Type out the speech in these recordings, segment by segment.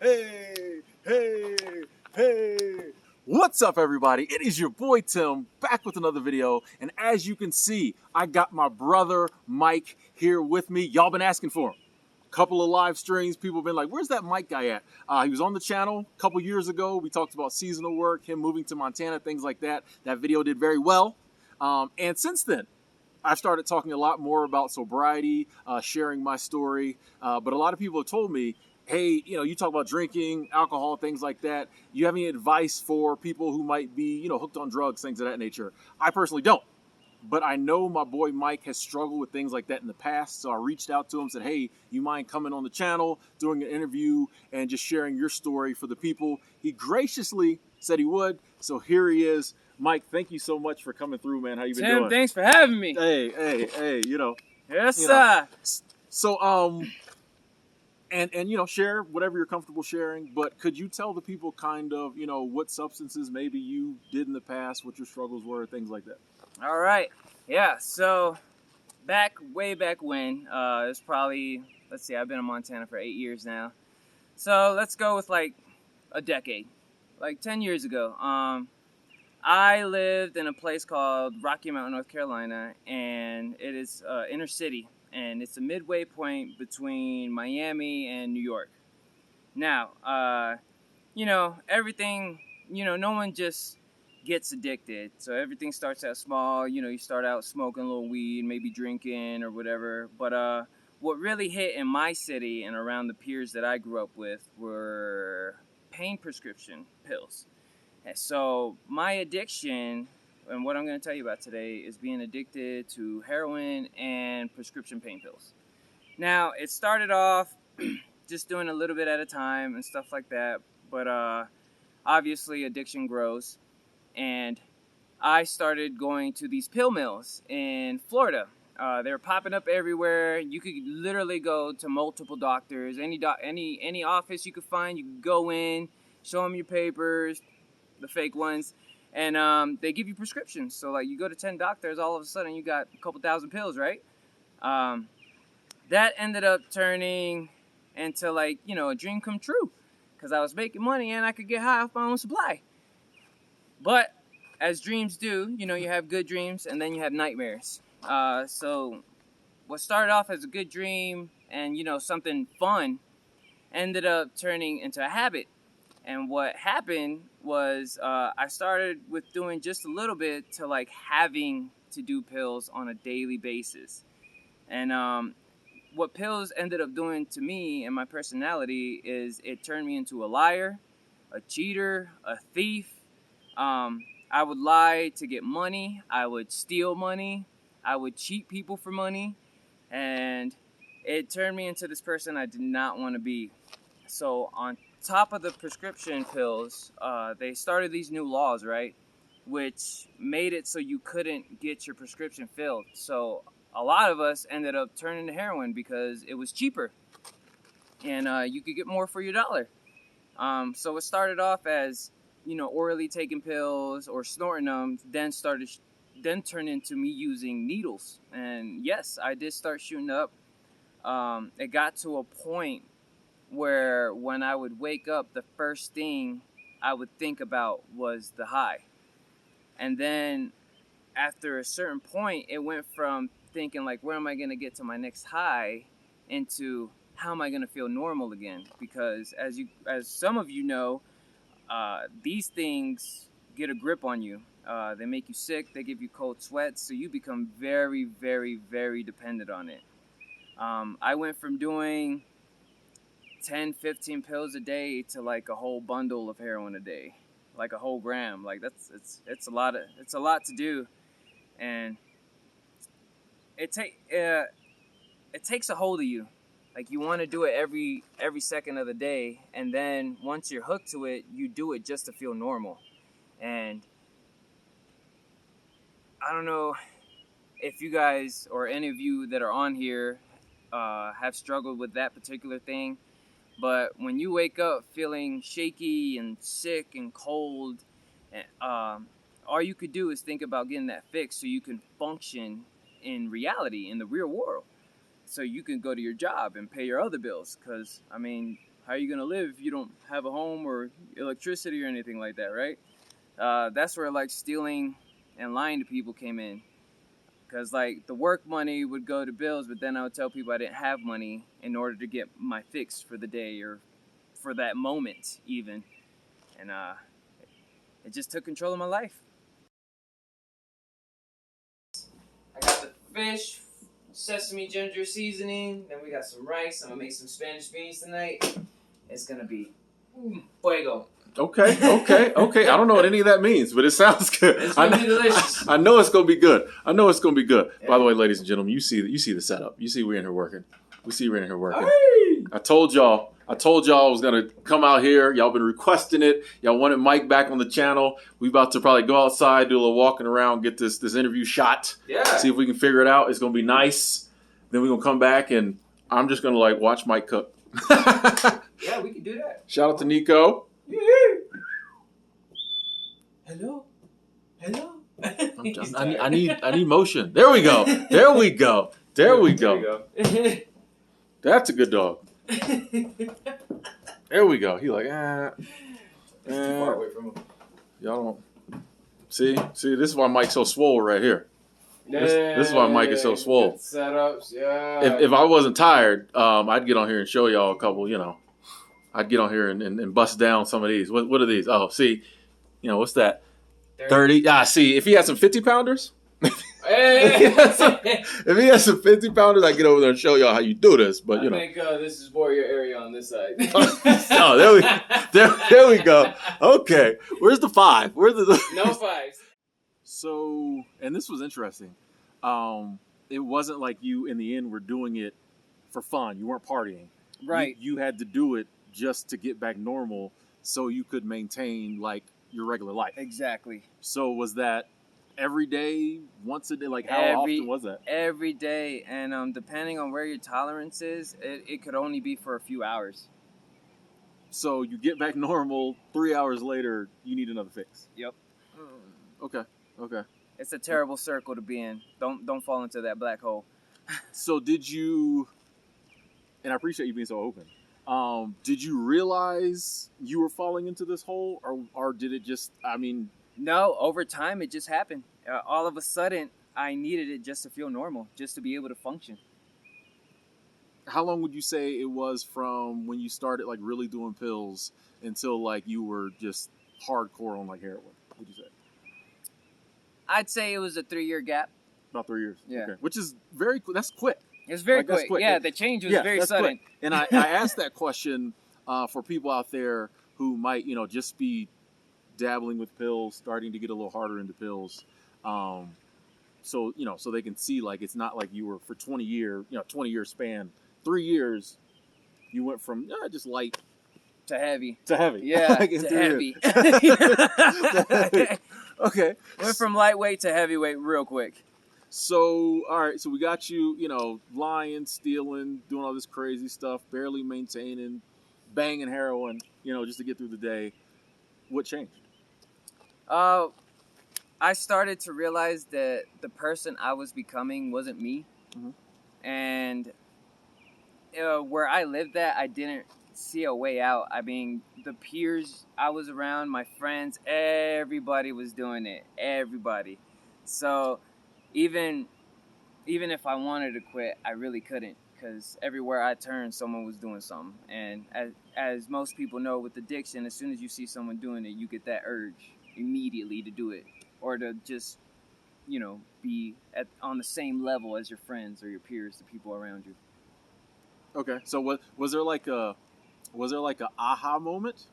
Hey. What's up, everybody? It is your boy Tim, back with another video. And as you can see, I got my brother Mike here with me. Y'all been asking for him. Couple of live streams, people have been like, where's that Mike guy at? He was on the channel a couple years ago. We talked about seasonal work, him moving to Montana, things like that. That video did very well. And since then, I've started talking a lot more about sobriety, sharing my story. But a lot of people have told me, hey, you talk about drinking, alcohol, things like that. You have any advice for people who might be, hooked on drugs, things of that nature? I personally don't. But I know my boy Mike has struggled with things like that in the past. So I reached out to him and said, hey, you mind coming on the channel, doing an interview, and just sharing your story for the people? He graciously said he would. So here he is. Mike, thank you so much for coming through, man. How you been doing? Tim, thanks for having me. Hey, Yes, sir. So, and share whatever you're comfortable sharing. But could you tell the people kind of, what substances maybe you did in the past, what your struggles were, things like that? All right. Yeah, so way back when, it's probably, let's see, I've been in Montana for 8 years now. So let's go with like a decade, like 10 years ago. I lived in a place called Rocky Mount, North Carolina, and it is inner city, and it's a midway point between Miami and New York. Now, everything, no one just gets addicted. So everything starts out small. You start out smoking a little weed, maybe drinking or whatever. But what really hit in my city and around the peers that I grew up with were pain prescription pills. And so my addiction, and what I'm going to tell you about today, is being addicted to heroin and prescription pain pills. Now, it started off just doing a little bit at a time and stuff like that. But obviously addiction grows. And I started going to these pill mills in Florida. They were popping up everywhere. You could literally go to multiple doctors, any office you could find. You could go in, show them your papers, the fake ones, and they give you prescriptions. So like you go to 10 doctors, all of a sudden you got a couple thousand pills, right? That ended up turning into like, a dream come true, because I was making money and I could get high off my own supply. But as dreams do, you have good dreams and then you have nightmares. So what started off as a good dream and, something fun ended up turning into a habit. And what happened was I started with doing just a little bit to like having to do pills on a daily basis. And what pills ended up doing to me and my personality is it turned me into a liar, a cheater, a thief. I would lie to get money. I would steal money. I would cheat people for money. And it turned me into this person I did not want to be. So on top of the prescription pills, they started these new laws, right? Which made it so you couldn't get your prescription filled. So a lot of us ended up turning to heroin because it was cheaper. And you could get more for your dollar. So it started off as orally taking pills or snorting them, then turned into me using needles. And yes, I did start shooting up. It got to a point where when I would wake up, the first thing I would think about was the high. And then after a certain point, it went from thinking like, where am I going to get to my next high, into how am I going to feel normal again? Because as some of you know, these things get a grip on you. They make you sick. They give you cold sweats. So you become very, very, very dependent on it. I went from doing 10, 15 pills a day to like a whole bundle of heroin a day, like a whole gram. Like it's a lot to do, and it takes a hold of you. Like you want to do it every second of the day, and then once you're hooked to it, you do it just to feel normal. And I don't know if you guys or any of you that are on here have struggled with that particular thing, but when you wake up feeling shaky and sick and cold, all you could do is think about getting that fixed so you can function in reality, in the real world. So you can go to your job and pay your other bills. Because, I mean, how are you going to live if you don't have a home or electricity or anything like that, right? That's where, like, stealing and lying to people came in. Because, like, the work money would go to bills, but then I would tell people I didn't have money in order to get my fix for the day or for that moment, even. And it just took control of my life. I got the fish, sesame ginger seasoning. Then we got some rice. I'm gonna make some Spanish beans tonight. It's gonna be fuego. Okay. I don't know what any of that means, but it sounds good. It's gonna be delicious. I know it's gonna be good. Yeah. By the way, ladies and gentlemen, you see the setup. You see we're in here working. Hey! I told y'all I was gonna come out here. Y'all been requesting it. Y'all wanted Mike back on the channel. We about to probably go outside, do a little walking around, get this interview shot. Yeah. See if we can figure it out. It's gonna be nice. Then we're gonna come back and I'm just gonna like watch Mike cook. Yeah, we can do that. Shout out to Nico. Yeah. Hello. I need motion. There we go. That's a good dog. There we go. He like, Too far away from him. Y'all don't see. This is why Mike's so swole right here. This is why Mike is so swole. Setups, yeah. If I wasn't tired, I'd get on here and show y'all a couple. I'd get on here and bust down some of these. What are these? Oh, see, what's that? 30. See, if he had some 50-pounders. If he has some 50-pounders, I get over there and show y'all how you do this. But I think this is more your area on this side. Oh, there we go. Okay, where's the 5? Where's the no 5s? So, and this was interesting. It wasn't like you in the end were doing it for fun. You weren't partying. Right. You had to do it just to get back normal, so you could maintain like your regular life. Exactly. So was that every day, once a day? Like how often was that? Every day, and depending on where your tolerance is, it could only be for a few hours. So you get back normal, 3 hours later, you need another fix. Yep. Okay. It's a terrible circle to be in. Don't fall into that black hole. So did you? And I appreciate you being so open. Did you realize you were falling into this hole, or did it just? I mean. No, over time it just happened. All of a sudden, I needed it just to feel normal, just to be able to function. How long would you say it was from when you started like really doing pills until like you were just hardcore on like heroin? Would you say? I'd say it was a 3-year gap. About 3 years. Yeah. Okay. Which is that's quick. It's very quick. Yeah, the change was very sudden. Quick. And I asked that question for people out there who might just be dabbling with pills, starting to get a little harder into pills, so they can see like it's not like you were for 20 year span, 3 years, you went from just light to heavy. Yeah, like to heavy. Okay, went from lightweight to heavyweight real quick. So all right, so we got you, lying, stealing, doing all this crazy stuff, barely maintaining, banging heroin, just to get through the day. What changed? I started to realize that the person I was becoming wasn't me. Mm-hmm. And where I lived at, I didn't see a way out. I mean, the peers I was around, my friends, everybody was doing it. Everybody. So even if I wanted to quit, I really couldn't, because everywhere I turned, someone was doing something. And as most people know with addiction, as soon as you see someone doing it, you get that urge immediately to do it, or to just be on the same level as your friends or your peers, the people around you. Okay, so was there like a aha moment,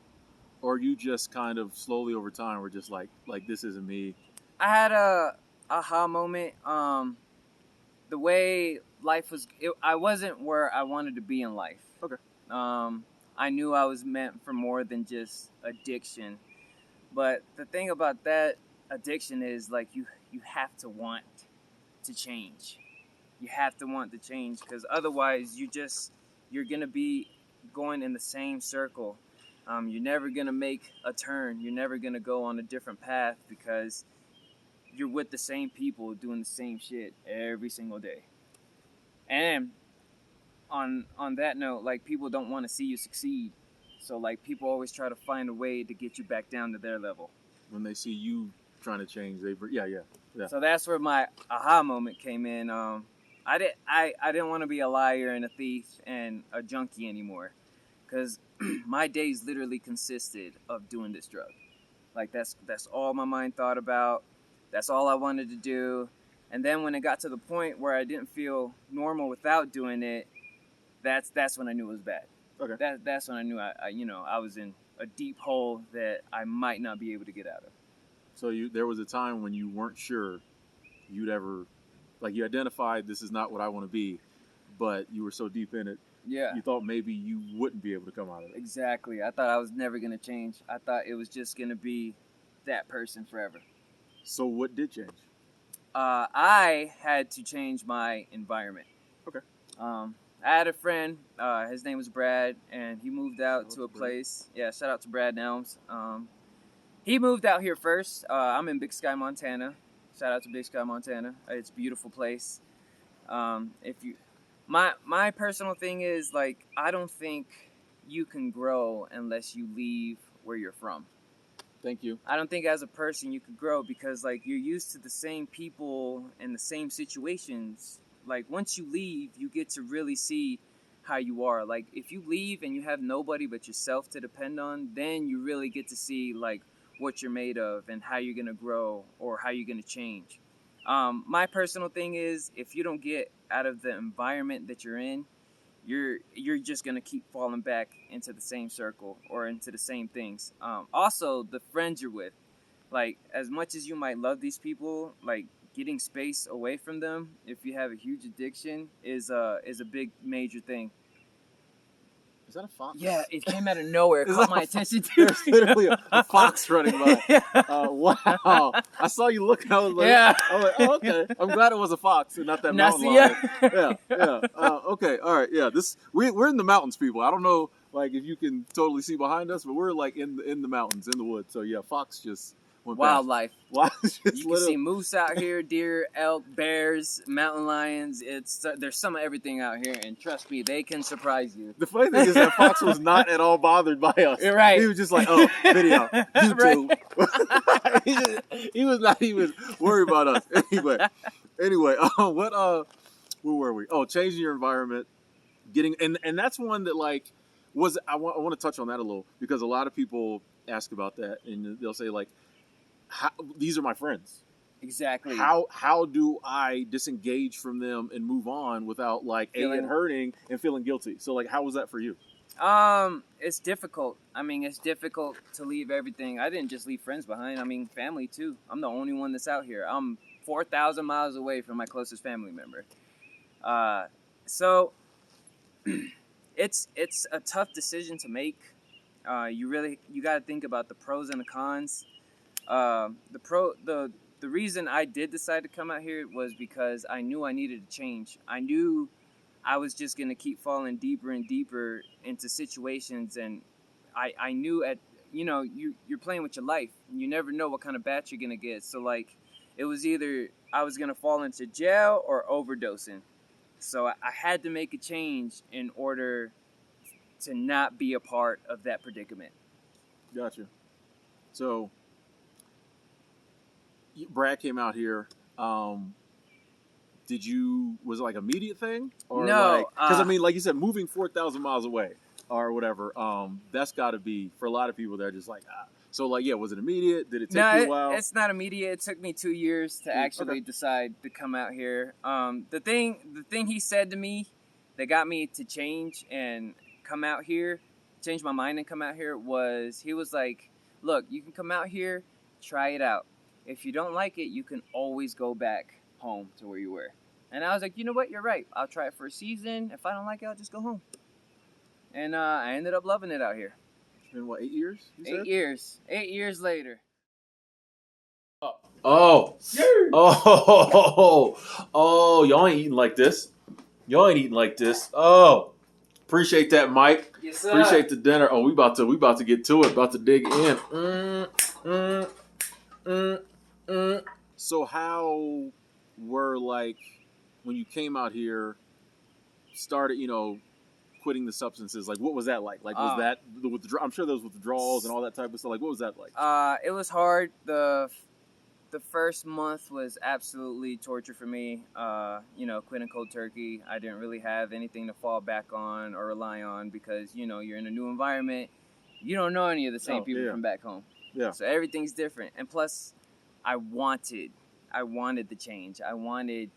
or you just kind of slowly over time were just like this isn't me? I had a aha moment. The way life was, I wasn't where I wanted to be in life. Okay. I knew I was meant for more than just addiction. But the thing about that addiction is like you have to want to change. You have to want to change, because otherwise you're going to be going in the same circle. You're never going to make a turn. You're never going to go on a different path, because you're with the same people doing the same shit every single day. And on that note, like, people don't want to see you succeed. So like, people always try to find a way to get you back down to their level. When they see you trying to change, yeah. So that's where my aha moment came in. I didn't want to be a liar and a thief and a junkie anymore, because my days literally consisted of doing this drug. Like, that's all my mind thought about. That's all I wanted to do. And then when it got to the point where I didn't feel normal without doing it, that's when I knew it was bad. Okay. That's when I knew I was in a deep hole that I might not be able to get out of. So there was a time when you weren't sure you'd ever, like, you identified this is not what I want to be, but you were so deep in it, Yeah. you thought maybe you wouldn't be able to come out of it. Exactly. I thought I was never going to change. I thought it was just going to be that person forever. So what did change? I had to change my environment. Okay. I had a friend, his name was Brad, and he moved out to a place. Yeah, shout out to Brad Nelms. He moved out here first. I'm in Big Sky, Montana. Shout out to Big Sky, Montana. It's a beautiful place. My personal thing is, like, I don't think you can grow unless you leave where you're from. Thank you. I don't think as a person you could grow, because, like, you're used to the same people and the same situations. Like, once you leave, you get to really see how you are. Like, if you leave and you have nobody but yourself to depend on, then you really get to see, like, what you're made of and how you're going to grow or how you're going to change. My personal thing is, if you don't get out of the environment that you're in, you're just going to keep falling back into the same circle or into the same things. Also, the friends you're with. Like, as much as you might love these people, like, getting space away from them if you have a huge addiction is a big major thing. Is that a fox? Yeah, it came out of nowhere. It Is caught that my a attention too. There's literally a fox running by. Wow. I saw you looking. I was like, Yeah. Oh, okay. I'm glad it was a fox and not that Now, mountain see, lion. Yeah. Okay. All right. Yeah. We're in the mountains, people. I don't know, like, if you can totally see behind us, but we're like in the mountains, in the woods. So yeah, fox just went past. Wildlife. You You can see moose out here, deer, elk, bears, mountain lions. There's some of everything out here, and trust me, they can surprise you. The funny thing is that fox was not at all bothered by us. You're right. He was just like, oh, video, YouTube. He was not even worried about us. Anyway, where were we? Oh, changing your environment, getting, and that's one that, like, I want to touch on that a little, because a lot of people ask about that, and they'll say, like, these are my friends. Exactly. How do I disengage from them and move on without, like, it hurting and feeling guilty? So, like, how was that for you? It's difficult. I mean, it's difficult to leave everything. I didn't just leave friends behind. I mean, family too. I'm the only one that's out here. I'm 4,000 miles away from my closest family member. So it's a tough decision to make. You got to think about the pros and the cons. The reason I did decide to come out here was because I knew I needed to change. I knew I was just going to keep falling deeper and deeper into situations, and I knew you're playing with your life. You never know what kind of batch you're going to get. So, like, it was either I was going to fall into jail or overdosing. So I had to make a change in order to not be a part of that predicament. Gotcha. So Brad came out here. Was it like an immediate thing? Or no. Because, I mean, like you said, moving 4,000 miles away or whatever, that's got to be, for a lot of people, they're just like, ah. So, like, yeah, was it immediate? Did it take you a while? It's not immediate. It took me 2 years to actually decide to come out here. The thing he said to me that got me to change and come out here, change my mind and come out here, was he was like, look, you can come out here, try it out. If you don't like it, you can always go back home to where you were. And I was like, you know what? You're right. I'll try it for a season. If I don't like it, I'll just go home. And I ended up loving it out here. It's been, what, 8 years? 8 years. 8 years later. Oh, y'all ain't eating like this. Oh, appreciate that, Mike. Yes, sir. Appreciate the dinner. Oh, we about to get to it. About to dig in. So how were, like, when you came out here, started, quitting the substances, like, what was that like? Like, was that the withdrawal? I'm sure there was withdrawals and all that type of stuff. Like, what was that like? It was hard. The first month was absolutely torture for me. Quitting cold turkey. I didn't really have anything to fall back on or rely on because, you're in a new environment. You don't know any of the same people from back home. Yeah. So everything's different. And plus, I wanted the change. I wanted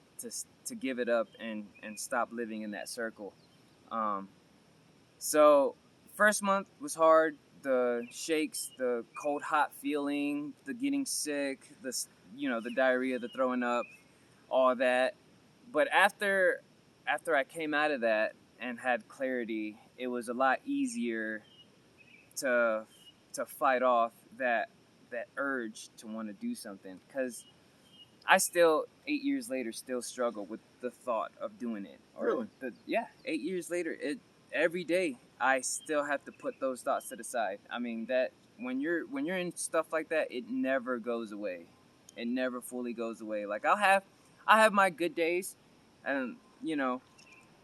to give it up and stop living in that circle. So first month was hard. The shakes, the cold, hot feeling, the getting sick, the diarrhea, the throwing up, all that. But after I came out of that and had clarity, it was a lot easier to fight off that urge to want to do something. Because I still, 8 years later, still struggle with the thought of doing it. Really? 8 years later, every day I still have to put those thoughts to the side. I mean, that when you're in stuff like that, it never goes away. It never fully goes away. Like I'll have my good days, and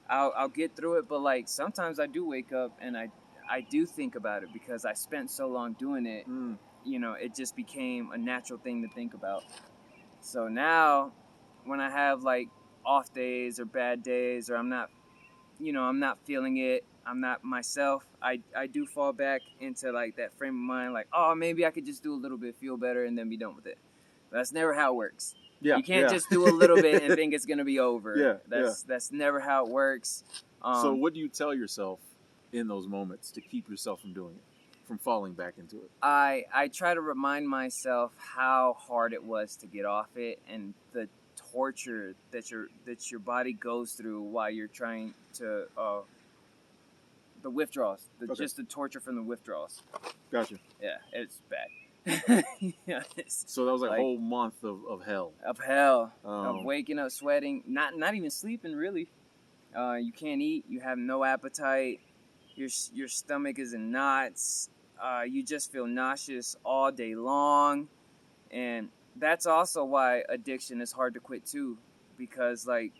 I'll get through it. But like sometimes I do wake up and I do think about it because I spent so long doing it. It just became a natural thing to think about. So now, when I have like off days or bad days, or I'm not feeling it, I'm not myself, I do fall back into like that frame of mind, like, oh, maybe I could just do a little bit, feel better, and then be done with it. But that's never how it works. Yeah, you can't just do a little bit and think it's gonna be over. Yeah, that's never how it works. So what do you tell yourself in those moments to keep yourself from doing it, from falling back into it? I try to remind myself how hard it was to get off it and the torture that your body goes through while you're trying to the withdrawals, just the torture from the withdrawals. Gotcha. Yeah, it's bad. So that was like a whole month of hell. Of waking up sweating, not even sleeping really. You can't eat. You have no appetite. Your stomach is in knots. You just feel nauseous all day long, and that's also why addiction is hard to quit too, because like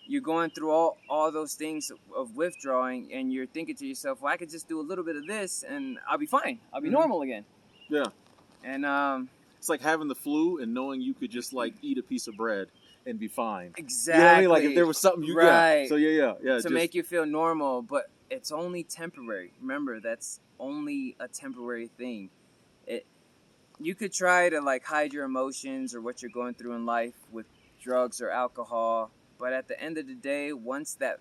you're going through all those things of withdrawing, and you're thinking to yourself, well, I could just do a little bit of this and I'll be fine. I'll be normal again. Yeah. And it's like having the flu and knowing you could just like eat a piece of bread and be fine. Exactly. You know what I mean? Like if there was something you right. So yeah. To make you feel normal, but it's only temporary. Remember, that's only a temporary thing. You could try to like hide your emotions or what you're going through in life with drugs or alcohol, but at the end of the day, once the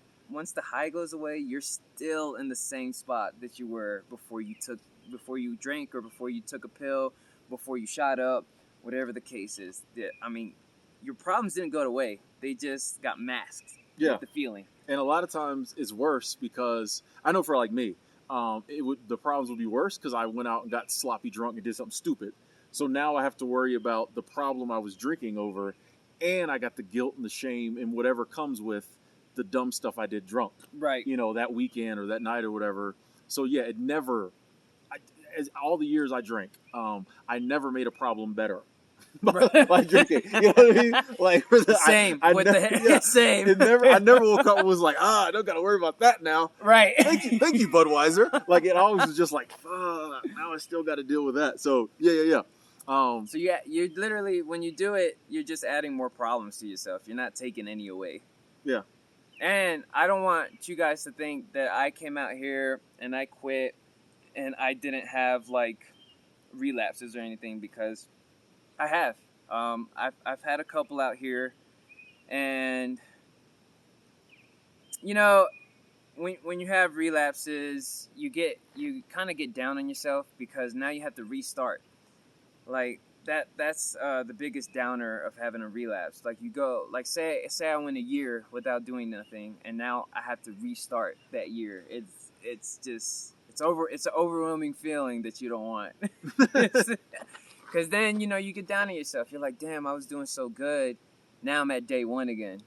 high goes away, you're still in the same spot that you were before you drank, or before you took a pill, before you shot up, whatever the case is. I mean, your problems didn't go away. They just got masked with the feeling. And a lot of times it's worse because I know for like me, the problems would be worse because I went out and got sloppy drunk and did something stupid. So now I have to worry about the problem I was drinking over, and I got the guilt and the shame and whatever comes with the dumb stuff I did drunk. Right. That weekend or that night or whatever. So yeah, it never, all the years I drank, I never made a problem better. By drinking, you know what I mean? Like same. Same. I never woke up and was like, I don't got to worry about that now. Right. Thank you, Budweiser. Like it always was just like, fuck, now I still got to deal with that. So yeah. So you're literally, when you do it, you're just adding more problems to yourself. You're not taking any away. Yeah. And I don't want you guys to think that I came out here and I quit and I didn't have like relapses or anything, because I have. I've had a couple out here, and when you have relapses, you kind of get down on yourself because now you have to restart. Like that's the biggest downer of having a relapse. Like you go, like say I went a year without doing nothing, and now I have to restart that year. It's an overwhelming feeling that you don't want. Because then, you get down on yourself. You're like, damn, I was doing so good. Now I'm at day one again.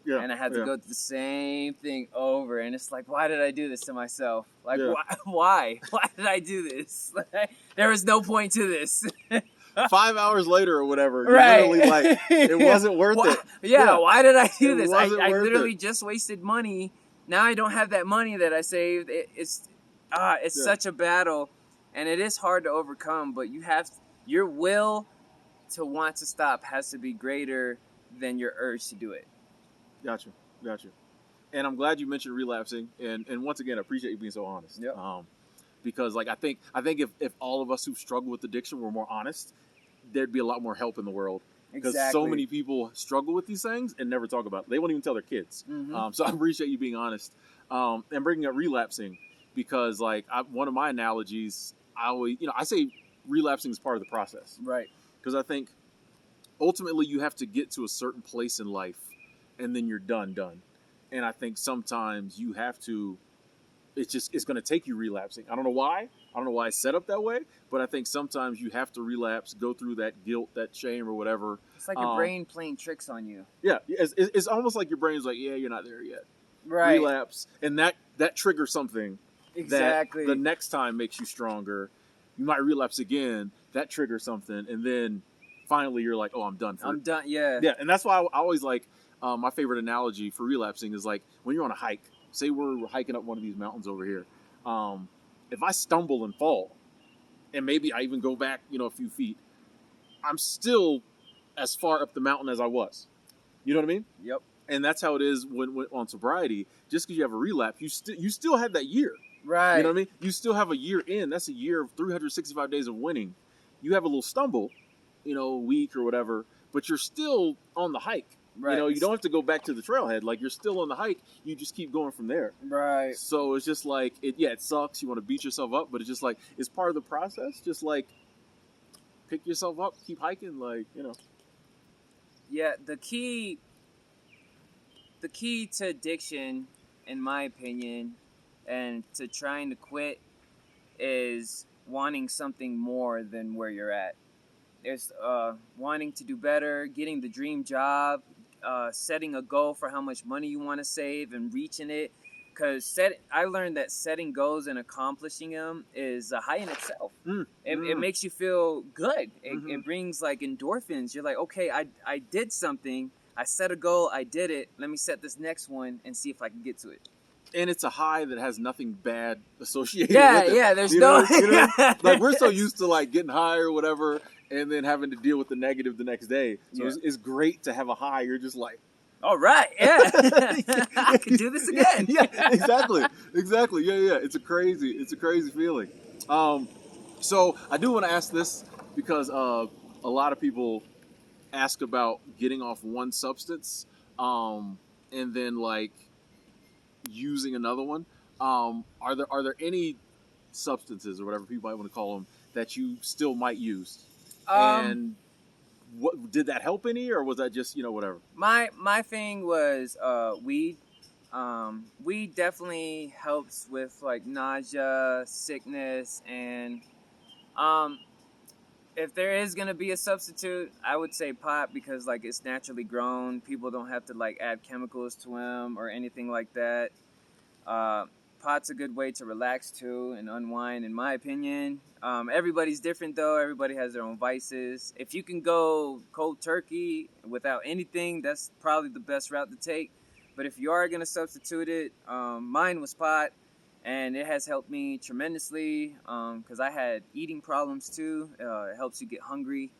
Yeah, and I have to go through the same thing over. And it's like, why did I do this to myself? Like, why? Why did I do this? Like, there was no point to this. 5 hours later or whatever, you're Right. literally like, it wasn't worth Why- it. Yeah, why did I do It this? wasn't I worth literally it. just wasted money. Now I don't have that money that I saved. It's Yeah. such a battle, and it is hard to overcome. But you have your will to want to stop has to be greater than your urge to do it. Gotcha. And I'm glad you mentioned relapsing. And once again, I appreciate you being so honest. Yep. Because like I think if all of us who struggle with addiction were more honest, there'd be a lot more help in the world. Because so many people struggle with these things and never talk about it. They won't even tell their kids. Mhm. So I appreciate you being honest and bringing up relapsing, because like one of my analogies, I say relapsing is part of the process. Right. Because I think ultimately you have to get to a certain place in life and then you're done. And I think sometimes you have to, it's going to take you relapsing. I don't know why it's set up that way, but I think sometimes you have to relapse, go through that guilt, that shame or whatever. It's like your brain playing tricks on you. Yeah. It's almost like your brain's like, yeah, you're not there yet. Right. Relapse. And that triggers something Exactly. that the next time makes you stronger. You might relapse again. That triggers something. And then finally you're like, oh, I'm done. I'm done. Yeah. Yeah. And that's why I always like, my favorite analogy for relapsing is like when you're on a hike. Say we're hiking up one of these mountains over here. If I stumble and fall, and maybe I even go back, a few feet, I'm still as far up the mountain as I was. You know what I mean? Yep. And that's how it is when on sobriety. Just because you have a relapse, you still have that year. Right. You know what I mean? You still have a year in. That's a year of 365 days of winning. You have a little stumble, a week or whatever, but you're still on the hike. Right. You don't have to go back to the trailhead. Like, you're still on the hike. You just keep going from there. Right. So it's just like, it sucks. You want to beat yourself up, but it's just like, it's part of the process. Just like, pick yourself up, keep hiking, Yeah, the key to addiction, in my opinion, and to trying to quit is wanting something more than where you're at. There's wanting to do better, getting the dream job, setting a goal for how much money you want to save and reaching it. Because I learned that setting goals and accomplishing them is a high in itself. It makes you feel good. It brings like endorphins. You're like, okay, I did something. I set a goal. I did it. Let me set this next one and see if I can get to it. And it's a high that has nothing bad associated Yeah, with it. yeah, there's Like, we're so used to like getting high or whatever and then having to deal with the negative the next day. So it's great to have a high. You're just like, all right, yeah. I can do this again. Yeah, exactly. Yeah. It's a crazy feeling. So I do want to ask this because a lot of people ask about getting off one substance and then like using another one. Are there any substances or whatever people might want to call them that you still might use? And what did that help any, or was that just whatever? My thing was weed. Weed definitely helps with like nausea, sickness, and if there is gonna be a substitute, I would say pot, because like it's naturally grown. People don't have to like add chemicals to them or anything like that. Pot's a good way to relax too and unwind, in my opinion. Everybody's different though. Everybody has their own vices. If you can go cold turkey without anything, that's probably the best route to take. But if you are going to substitute it, mine was pot, and it has helped me tremendously because I had eating problems too. It helps you get hungry.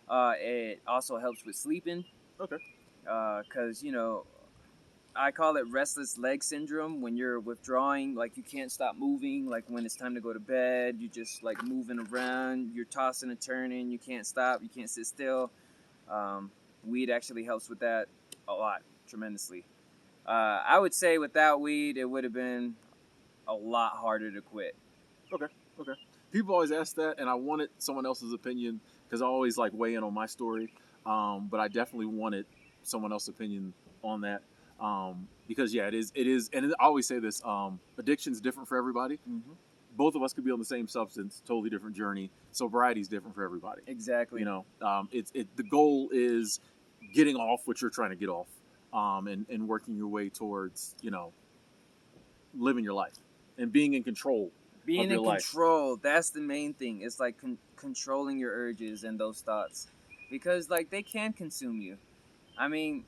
It also helps with sleeping. Okay. Because, I call it restless leg syndrome when you're withdrawing, like you can't stop moving, like when it's time to go to bed, you're just like moving around, you're tossing and turning, you can't stop, you can't sit still. Weed actually helps with that a lot, tremendously. I would say without weed, it would have been a lot harder to quit. Okay. People always ask that, and I wanted someone else's opinion because I always like weigh in on my story, but I definitely wanted someone else's opinion on that. Because it is, and I always say this, addiction's different for everybody. Both of us could be on the same substance, totally different journey. Sobriety is different for everybody. Exactly. The goal is getting off what you're trying to get off, and working your way towards, living your life and being in control. Being your in life. control, that's the main thing. It's like controlling your urges and those thoughts, because like they can consume you. I mean,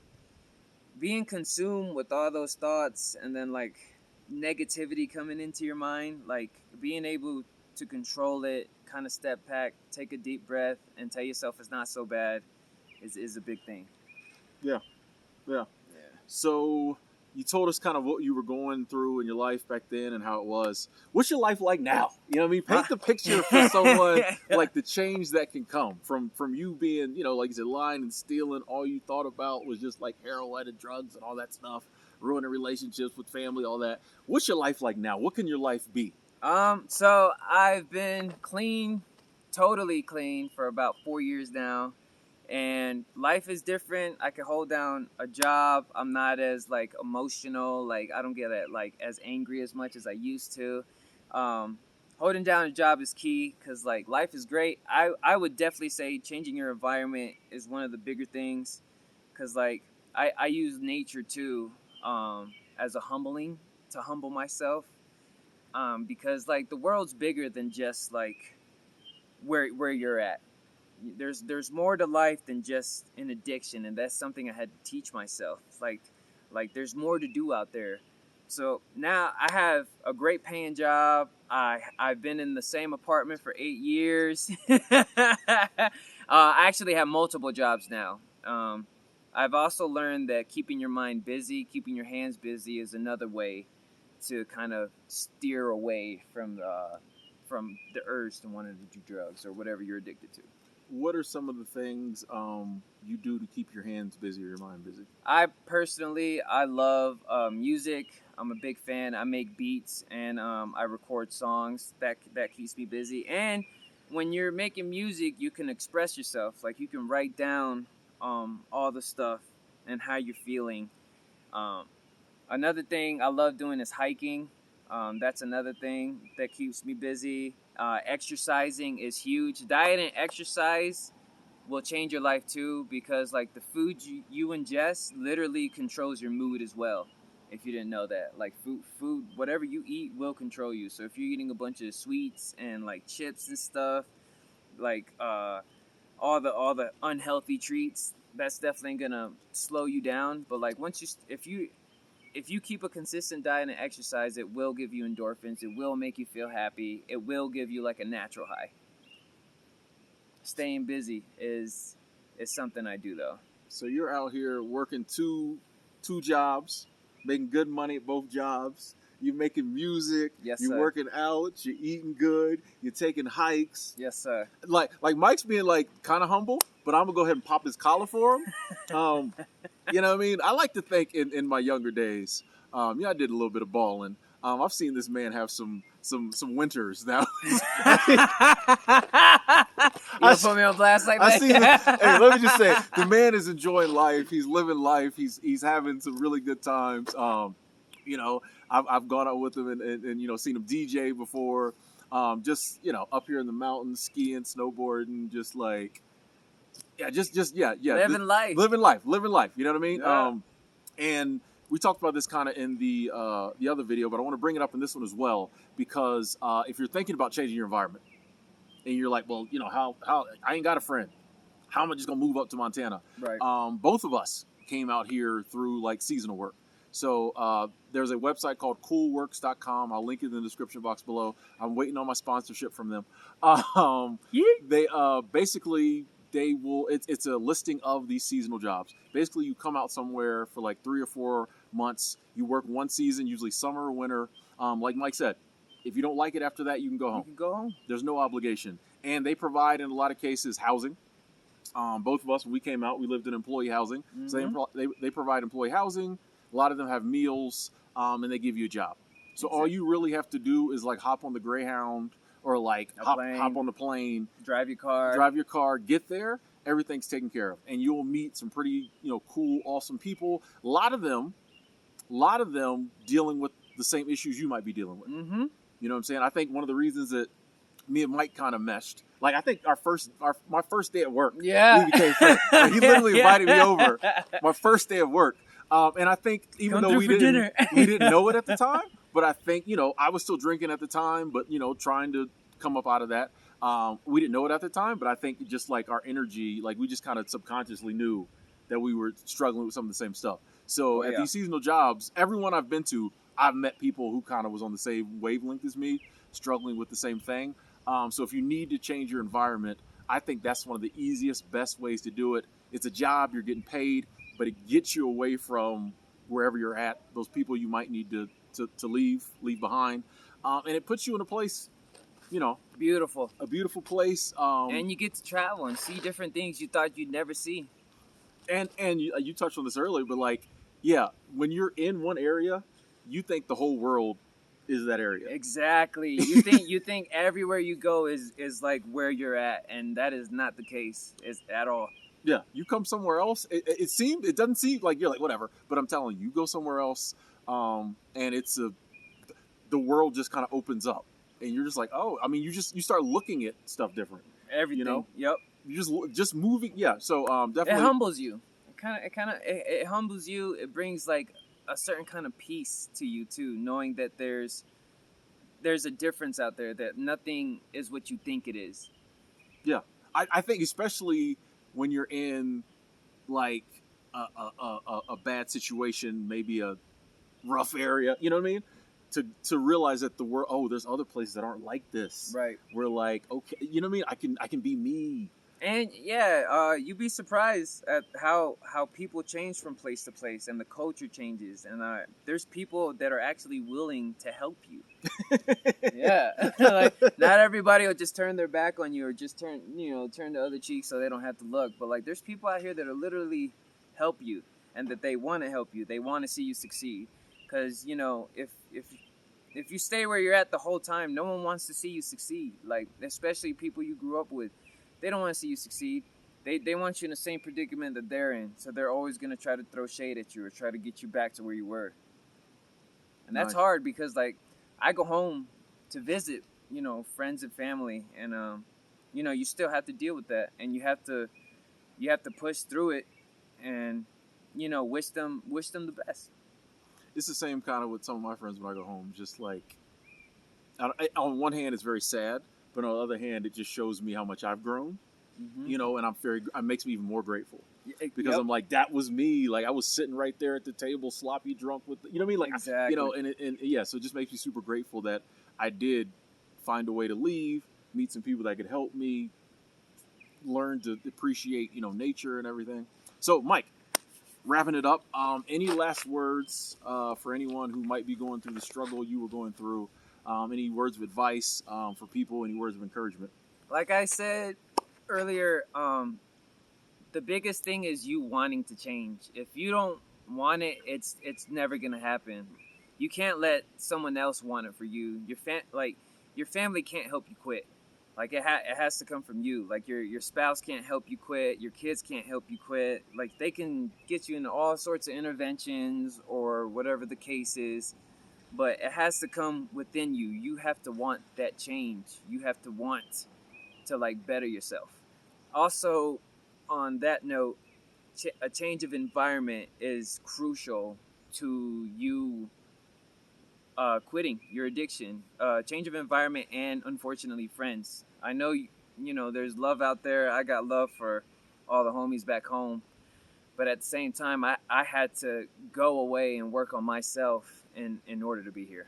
being consumed with all those thoughts and then like negativity coming into your mind, like being able to control it, kind of step back, take a deep breath, and tell yourself it's not so bad is a big thing. Yeah. So you told us kind of what you were going through in your life back then and how it was. What's your life like now? You know what I mean? Paint the picture for someone, like the change that can come from you being, you know, like you said, lying and stealing. All you thought about was just like heroin and drugs and all that stuff, ruining relationships with family, all that. What's your life like now? What can your life be? So I've been clean, totally clean for about 4 years now. And life is different. I can hold down a job. I'm not as like emotional. Like I don't get like as angry as much as I used to. Holding down a job is key because like life is great. I would definitely say changing your environment is one of the bigger things, because like I use nature too as a humbling to humble myself, because like the world's bigger than just like where you're at. There's more to life than just an addiction, and that's something I had to teach myself. It's like there's more to do out there. So now I have a great paying job. I've been in the same apartment for 8 years. I actually have multiple jobs now. I've also learned that keeping your mind busy, keeping your hands busy is another way to kind of steer away from the urge to want to do drugs or whatever you're addicted to. What are some of the things you do to keep your hands busy or your mind busy? I love music. I'm a big fan. I make beats and I record songs. That keeps me busy. And when you're making music, you can express yourself. Like you can write down all the stuff and how you're feeling. Another thing I love doing is hiking. That's another thing that keeps me busy. Exercising is huge. Diet and exercise will change your life too, because like the food you ingest literally controls your mood as well. If you didn't know that, like food, whatever you eat will control you. So if you're eating a bunch of sweets and like chips and stuff, like all the unhealthy treats, that's definitely gonna slow you down. But like if you keep a consistent diet and exercise, it will give you endorphins. It will make you feel happy. It will give you like a natural high. Staying busy is something I do though. So you're out here working two jobs, making good money at both jobs. You're making music. Yes, you're sir. working out. You're eating good. You're taking hikes. Yes, sir. Like Mike's being like kind of humble, but I'm gonna go ahead and pop his collar for him. You know what I mean? I like to think in my younger days, I did a little bit of balling. I've seen this man have some winters now. You put me on blast like that? Hey, let me just say, the man is enjoying life. He's living life. He's having some really good times. I've gone out with him and seen him DJ before. Just up here in the mountains, skiing, snowboarding, just like. Yeah, Living life. Living life. You know what I mean? Yeah. And we talked about this kind of in the other video, but I want to bring it up in this one as well, because if you're thinking about changing your environment and you're like, well, how I ain't got a friend. How am I just gonna move up to Montana? Right. Both of us came out here through like seasonal work. So there's a website called coolworks.com. I'll link it in the description box below. I'm waiting on my sponsorship from them. They basically. It's a listing of these seasonal jobs. Basically, you come out somewhere for like 3 or 4 months. You work one season, usually summer or winter. Like Mike said, if you don't like it after that, you can go home. You can go home. There's no obligation. And they provide, in a lot of cases, housing. Both of us, when we came out, we lived in employee housing. Mm-hmm. So they provide employee housing. A lot of them have meals, and they give you a job. So all you really have to do is like hop on the Greyhound, or like hop on the plane, drive your car, get there. Everything's taken care of, and you'll meet some pretty, cool, awesome people. A lot of them dealing with the same issues you might be dealing with. Mm-hmm. You know what I'm saying? I think one of the reasons that me and Mike kind of meshed, like I think my first day at work, we became friends. Like, he literally invited me over my first day of work, and I think even though we didn't know it at the time. But I think, you know, I was still drinking at the time, but, you know, trying to come up out of that. We didn't know it at the time, but I think just like our energy, like we just kind of subconsciously knew that we were struggling with some of the same stuff. So at these seasonal jobs, everyone I've been to, I've met people who kind of was on the same wavelength as me, struggling with the same thing. So if you need to change your environment, I think that's one of the easiest, best ways to do it. It's a job, you're getting paid, but it gets you away from wherever you're at, those people you might need to leave behind. And it puts you in a place, you know, Beautiful. a beautiful place. And you get to travel and see different things you thought you'd never see. And you touched on this earlier, but like, yeah, when you're in one area, you think the whole world is that area. Exactly. You think everywhere you go is like where you're at, and that is not the case at all. Yeah, you come somewhere else. It doesn't seem like you're like whatever, but I'm telling you, you go somewhere else, and the world just kind of opens up, and you're just like, oh, I mean, you start looking at stuff different. Everything. You know. Yep. You just moving. Yeah. So definitely. It humbles you. It humbles you. It brings like a certain kind of peace to you too, knowing that there's a difference out there, that nothing is what you think it is. Yeah, I think especially when you're in like a bad situation, maybe a rough area, you know what I mean? To realize that the world, oh, there's other places that aren't like this. Right. We're like, okay, you know what I mean? I can be me. And yeah, you'd be surprised at how people change from place to place, and the culture changes, and there's people that are actually willing to help you. Yeah. Like, not everybody will just turn their back on you or just turn the other cheek so they don't have to look. But like, there's people out here that will literally help you, and that they want to help you. They want to see you succeed. Because, you know, if you stay where you're at the whole time, no one wants to see you succeed. Like, especially people you grew up with. They don't want to see you succeed. They want you in the same predicament that they're in. So they're always going to try to throw shade at you or try to get you back to where you were. And that's hard because, like, I go home to visit, you know, friends and family. And, you know, you still have to deal with that. And you have to push through it and, you know, wish them the best. It's the same kind of with some of my friends when I go home. Just like, on one hand, it's very sad. But on the other hand, it just shows me how much I've grown, you know, and it makes me even more grateful because I'm like, that was me. Like I was sitting right there at the table, sloppy drunk with, you know what I mean? Like, exactly. You know, and yeah, so it just makes me super grateful that I did find a way to leave, meet some people that could help me learn to appreciate, you know, nature and everything. So Mike, wrapping it up, any last words for anyone who might be going through the struggle you were going through? Any words of advice for people? Any words of encouragement? Like I said earlier, the biggest thing is you wanting to change. If you don't want it, it's never gonna happen. You can't let someone else want it for you. Your family can't help you quit. Like it has to come from you. Like your spouse can't help you quit. Your kids can't help you quit. Like they can get you into all sorts of interventions or whatever the case is. But it has to come within you. You have to want that change. You have to want to like better yourself. Also, on that note, a change of environment is crucial to you quitting your addiction. Change of environment and unfortunately friends. I know you know there's love out there. I got love for all the homies back home. But at the same time, I had to go away and work on myself in order to be here.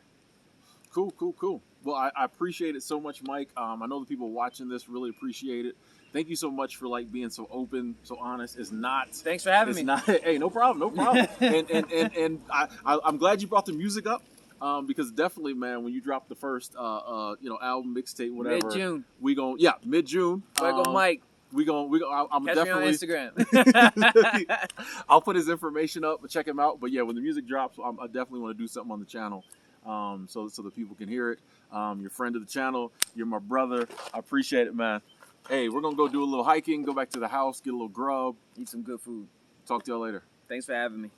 Cool. Well, I appreciate it so much, Mike. I know the people watching this really appreciate it. Thank you so much for like being so open, so honest. Thanks for having me. Hey, no problem. and I'm glad you brought the music up because definitely, man, when you drop the first album, mixtape, whatever, mid-June. Mid-June. Fuego Mike. I'm Catch definitely me on Instagram. I'll put his information up, check him out. But yeah, when the music drops, I definitely want to do something on the channel, so the people can hear it. You're a friend of the channel. You're my brother. I appreciate it, man. Hey, we're gonna go do a little hiking, go back to the house, get a little grub, Eat some good food. Talk to y'all later. Thanks for having me.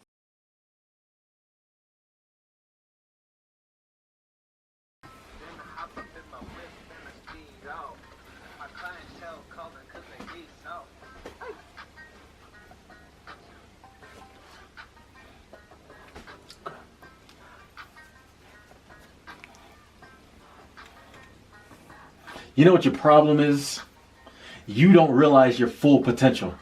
You know what your problem is? You don't realize your full potential.